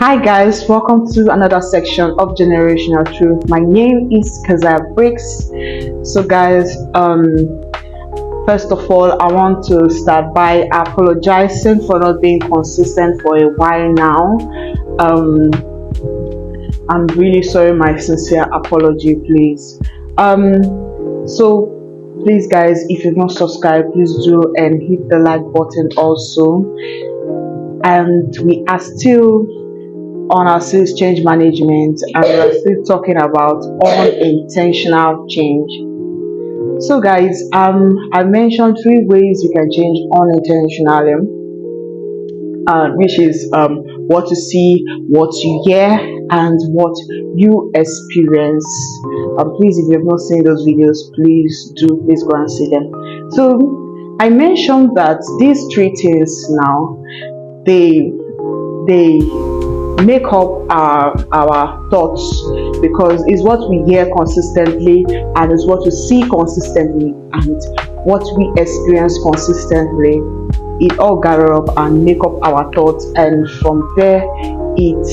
Hi guys, welcome to another section of Generational Truth. My name is Kazaya Briggs. So guys, first of all, I want to start by apologizing for not being consistent for a while now. I'm really sorry, my sincere apology, please. So please guys, if you've not subscribed, please do and hit the like button also. And we are still on our sales change management, and we're still talking about unintentional change. So guys, I mentioned three ways you can change unintentionally, which is what you see, what you hear, and what you experience. Please, if you have not seen those videos, please go and see them. So I mentioned that these three things now, they make up our thoughts, because it's what we hear consistently, and it's what we see consistently, and what we experience consistently. It all gather up and make up our thoughts, and from there it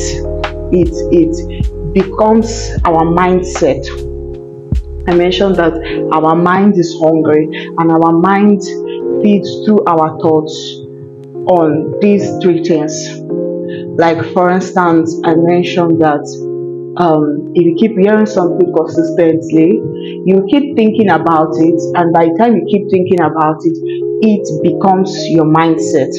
becomes our mindset. I mentioned that our mind is hungry, and our mind feeds through our thoughts on these three things. Like for instance, I mentioned that if you keep hearing something consistently, you keep thinking about it, and by the time you keep thinking about it, it becomes your mindset.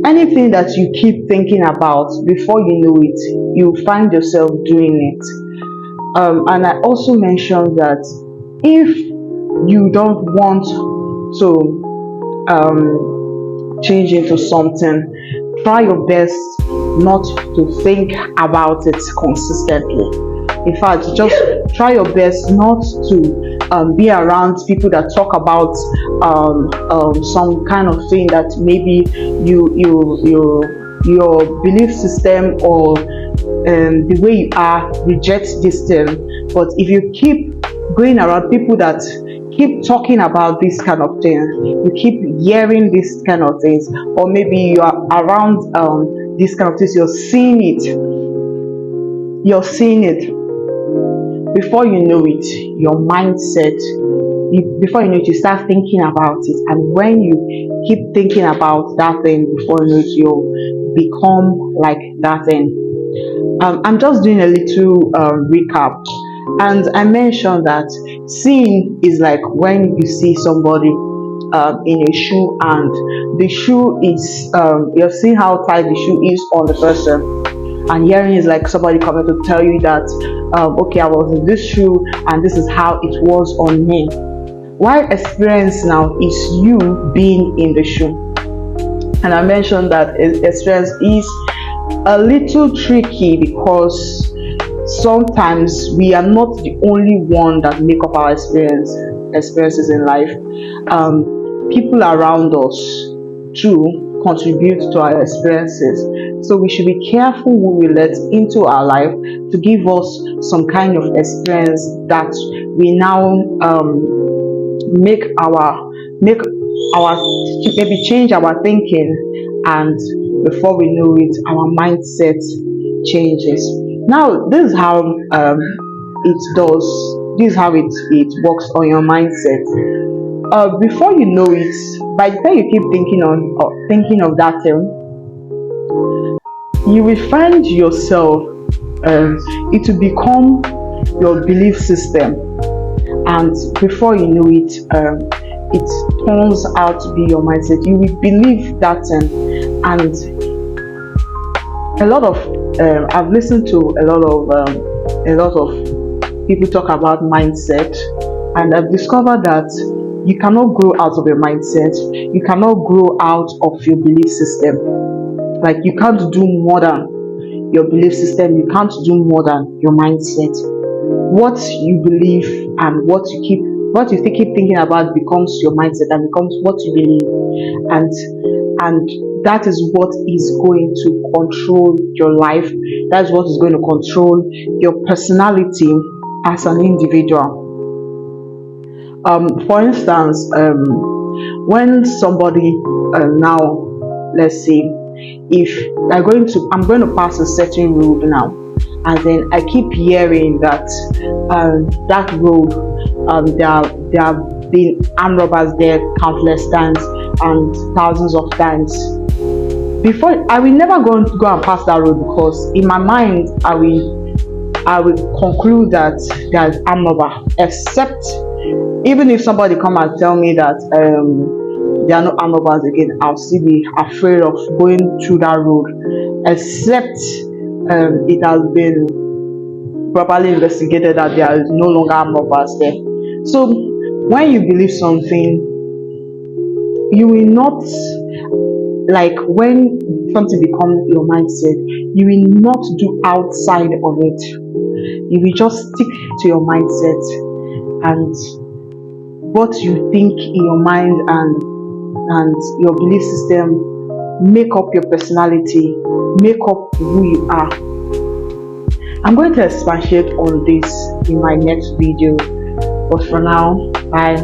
Anything that you keep thinking about, before you know it, you find yourself doing it. And I also mentioned that if you don't want to change into something, try your best not to think about it consistently. In fact, just try your best not to be around people that talk about some kind of thing that maybe your belief system or the way you are rejects this thing. But if you keep going around people that keep talking about this kind of thing, you keep hearing this kind of things, or maybe you are around this kind of things, you're seeing it. Before you know it, your mindset, before you know it, you start thinking about it, and when you keep thinking about that thing, before you know it, you'll become like that thing. I'm just doing a little recap. And I mentioned that seeing is like when you see somebody in a shoe, and the shoe is you're seeing how tight the shoe is on the person, and hearing is like somebody coming to tell you that okay, I was in this shoe and this is how it was on me. While experience now is you being in the shoe. And I mentioned that experience is a little tricky, because sometimes we are not the only one that make up our experiences in life. People around us too contribute to our experiences, so we should be careful who we let into our life to give us some kind of experience that we now make our maybe change our thinking, and before we know it, our mindset changes. Now, this is how it does. This is how it works on your mindset. Before you know it, by the time you keep thinking of that thing, you will find yourself. It will become your belief system, and before you know it, it turns out to be your mindset. You will believe that thing, and a lot of I've listened to a lot of people talk about mindset, and I've discovered that you cannot grow out of your mindset. You cannot grow out of your belief system. Like, you can't do more than your belief system. You can't do more than your mindset. What you believe and what you keep thinking about becomes your mindset, and becomes what you believe, and that is what is going to control your life. That's what is going to control your personality as an individual. For instance, when somebody now, let's say, if I'm going to pass a certain road now, and then I keep hearing that that road, there have been armed robbers there countless times and thousands of times. Before, I will never go and pass that road, because in my mind I will conclude that there's armed robber. Except, even if somebody come and tell me that there are no armed robbers again, I'll still be afraid of going through that road, except it has been properly investigated that there is no longer armed robbers there. So when you believe something, you will not, like, when something becomes your mindset, you will not do outside of it. You will just stick to your mindset, and what you think in your mind and your belief system make up your personality, make up who you are. I'm going to expatiate on this in my next video, but for now, bye.